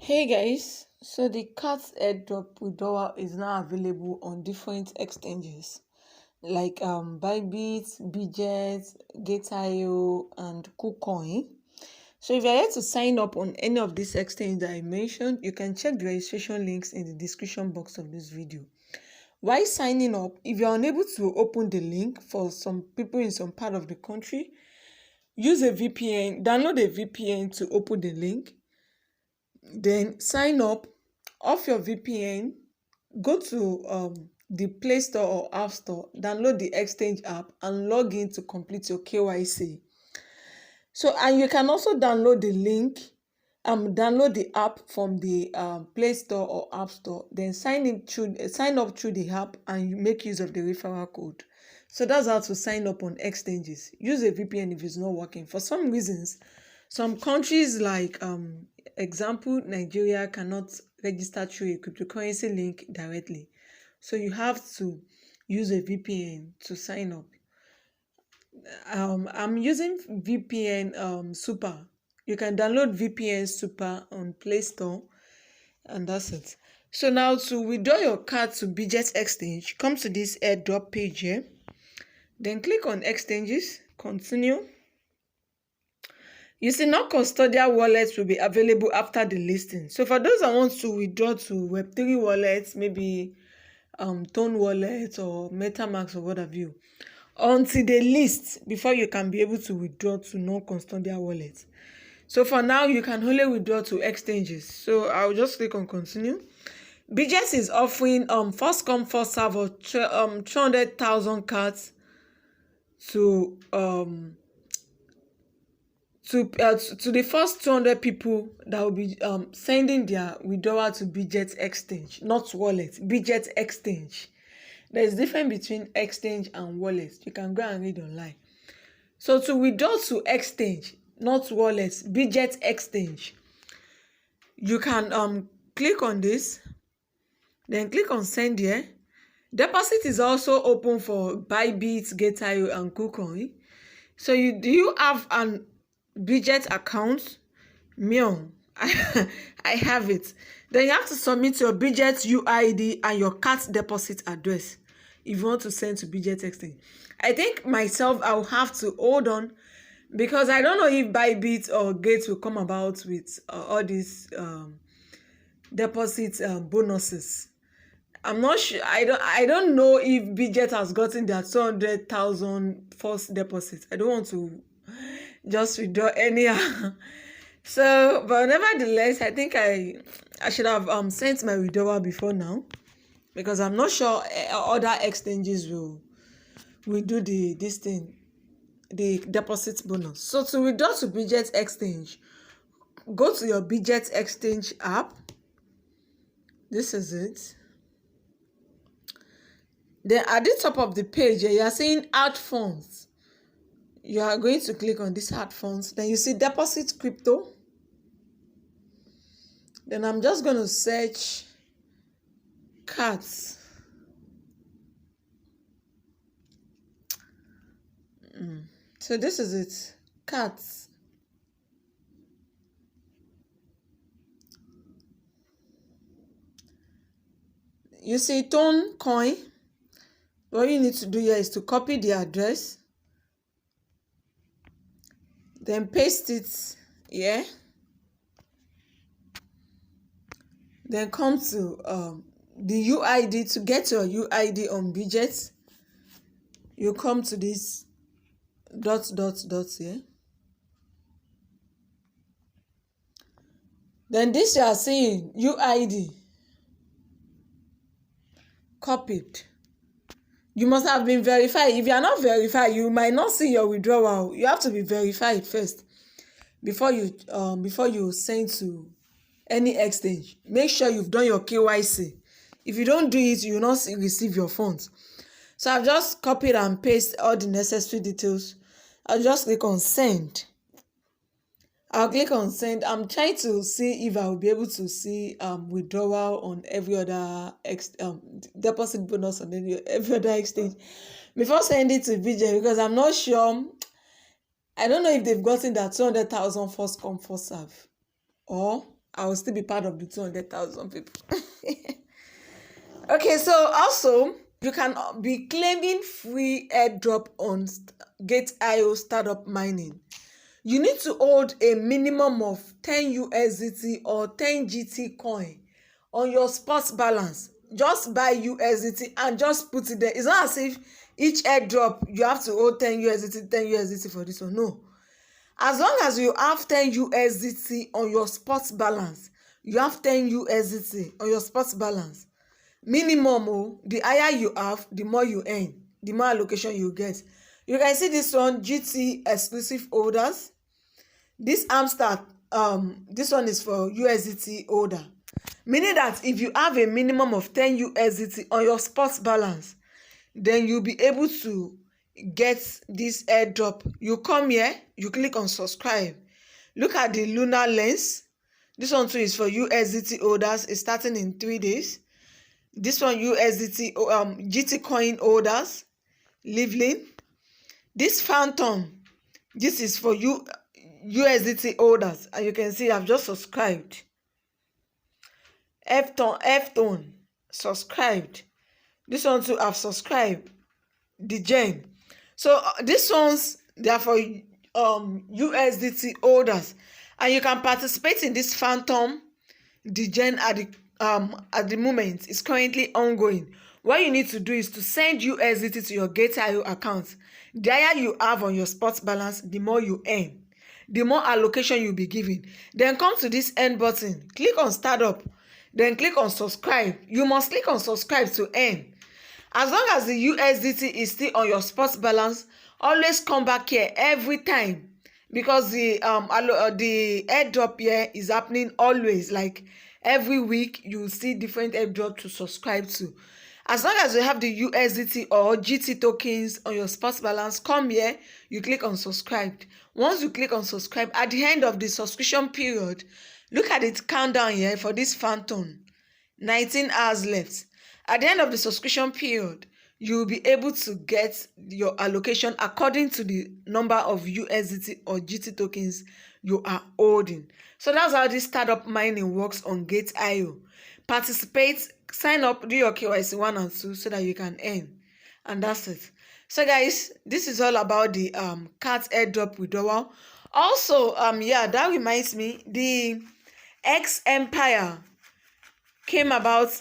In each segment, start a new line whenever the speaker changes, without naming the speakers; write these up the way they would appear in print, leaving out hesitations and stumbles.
Hey guys, so the cat's airdrop withdrawal is now available on different exchanges like Bybit, Bitget, Gateio, and Kucoin. So if you're here to sign up on any of these exchanges that I mentioned, you can check the registration links in the description box of this video. While signing up, if you're unable to open the link for some people in some part of the country, use a VPN, download a VPN to open the link. Then sign up off your VPN, go to the Play Store or App Store, download the Exchange app and log in to complete your KYC. So, and you can also download the link, download the app from the Play Store or App Store, then sign up through the app and you make use of the referral code. So that's how to sign up on exchanges. Use a VPN if it's not working. For some reasons, some countries like example, Nigeria cannot register through a cryptocurrency link directly. So you have to use a VPN to sign up. I'm using VPN Super. You can download VPN Super on Play Store, and that's it. So now to withdraw your card to Bitget Exchange, come to this airdrop page here. Then click on exchanges, continue. You see, now custodial wallets will be available after the listing. So for those that want to withdraw to Web3 wallets, maybe Tone wallet or MetaMask or what have you, until they list before you can be able to withdraw to non-custodial wallets. So for now, you can only withdraw to exchanges. So I'll just click on continue. Bitget is offering first come first serve of 200,000 cards to the first 200 people that will be sending their withdrawal to Bitget Exchange, not wallet, Bitget Exchange. There's difference between exchange and wallet. You can go and read online. So to withdraw to exchange, not wallet, Bitget Exchange, you can click on this, then click on send here. Deposit is also open for Bybit, Gateio, and Kucoin. So do you have an Bitget account? I have it. Then you have to submit your Bitget UID and your CAT deposit address if you want to send to Bitget Exchange. I think myself, I'll have to hold on because I don't know if Bybit or Gates will come about with all these deposit bonuses. I'm not sure. I don't know if Bitget has gotten their 200,000 first deposit. I don't want to just withdraw anyhow. So, but nevertheless, I think I should have sent my withdrawal before now, because I'm not sure other exchanges will do the deposit bonus. So to withdraw to Bitget Exchange, go to your Bitget Exchange app. This is it. Then at the top of the page, you are seeing add funds. You are going to click on this add funds. Then you see deposit crypto. Then I'm just going to search cards. So this is it, cards. You see Tone coin. What you need to do here is to copy the address, then paste it here. Then come to the UID. To get your UID on Bitget, you come to this dot here. Then this you are seeing UID copied. You must have been verified. If you are not verified, you might not see your withdrawal. You have to be verified first before you send to any exchange. Make sure you've done your KYC. If you don't do it, you will not receive your funds. So I've just copied and pasted all the necessary details. I'll just click on send. I'll click on send. I'm trying to see if I will be able to see withdrawal on every other deposit bonus on every other exchange before sending it to VJ, because I'm not sure. I don't know if they've gotten that 200,000 first come first serve, or I will still be part of the 200,000 people. Okay, so also you can be claiming free airdrop on Gateio startup mining. You need to hold a minimum of 10 USDT or 10 GT coin on your spot balance. Just buy USDT and just put it there. It's not as if each airdrop you have to hold 10 USDT, 10 USDT for this one. No. As long as you have 10 USDT on your spot balance, you have 10 USDT on your spot balance. Minimum, the higher you have, the more you earn, the more allocation you get. You can see this one, GT exclusive holders. This hamster, this one is for USDT holder. Meaning that if you have a minimum of 10 USDT on your spot balance, then you'll be able to get this airdrop. You come here, you click on subscribe. Look at the lunar lens. This one too is for USDT holders. It's starting in 3 days. This one USDT GT coin holders, Livlin. This phantom, this is for USDT holders, and you can see I've just subscribed. F-tone subscribed. This one too I've subscribed. The gem. So these ones, they are for USDT holders, and you can participate in this phantom. The gen at the moment is currently ongoing. What you need to do is to send USDT to your Gateio account. The higher you have on your spot balance, the more you earn, the more allocation you'll be given. Then come to this end button, click on startup, then click on subscribe. You must click on subscribe to earn. As long as the USDT is still on your spot balance, always come back here every time, because the airdrop here is happening always. Like every week you see different airdrop to subscribe to. As long as you have the USDT or GT tokens on your spot balance, come here, you click on subscribe. Once you click on subscribe, at the end of the subscription period, look at the countdown here for this phantom. 19 hours left. At the end of the subscription period, you will be able to get your allocation according to the number of USDT or GT tokens you are holding. So that's how this startup mining works on Gateio. Participate, sign up, do your KYC 1 and 2 so that you can earn. And that's it. So guys, this is all about the cat airdrop withdrawal. Also, that reminds me, the X Empire came about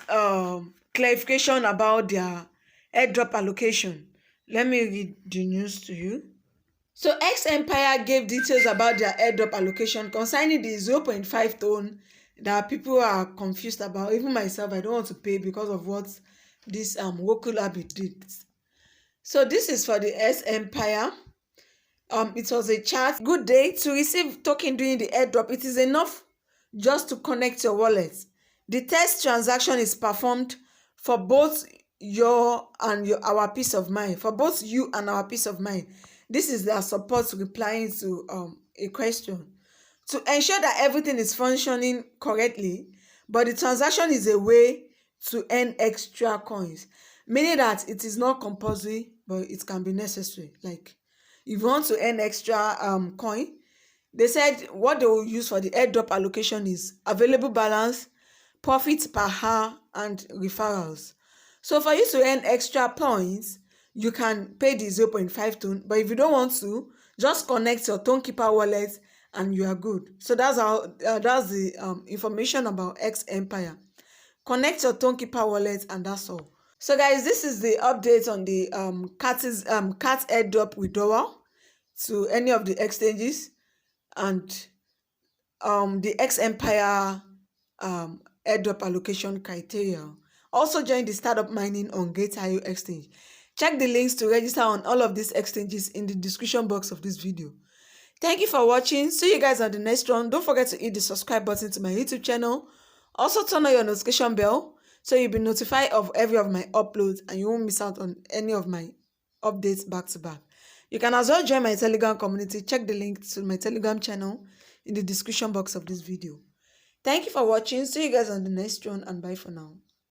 clarification about their airdrop allocation. Let me read the news to you. So X Empire gave details about their airdrop allocation concerning the 0.5 tone that people are confused about. Even myself, I don't want to pay because of what this Wokulabit did. So this is for the X Empire. It was a chat. Good day. To receive token during the airdrop, it is enough just to connect your wallet. The test transaction is performed for both our peace of mind. For both you and our peace of mind. This is their support replying to a question. To ensure that everything is functioning correctly, but the transaction is a way to earn extra coins. Meaning that it is not compulsory, but it can be necessary. Like, if you want to earn extra coin, they said what they will use for the airdrop allocation is available balance, profit per hour, and referrals. So for you to earn extra points, you can pay the 0.5 tone, but if you don't want to, just connect your Tonekeeper wallet and you are good. So that's how that's the information about X Empire. Connect your Tonekeeper wallet and that's all. So guys, this is the update on the cat airdrop withdrawal to any of the exchanges and the X Empire airdrop allocation criteria. Also join the startup mining on Gateio Exchange. Check the links to register on all of these exchanges in the description box of this video. Thank you for watching. See you guys on the next one. Don't forget to hit the subscribe button to my YouTube channel. Also turn on your notification bell so you'll be notified of every of my uploads and you won't miss out on any of my updates back to back. You can as well join my Telegram community. Check the link to my Telegram channel in the description box of this video. Thank you for watching. See you guys on the next one and bye for now.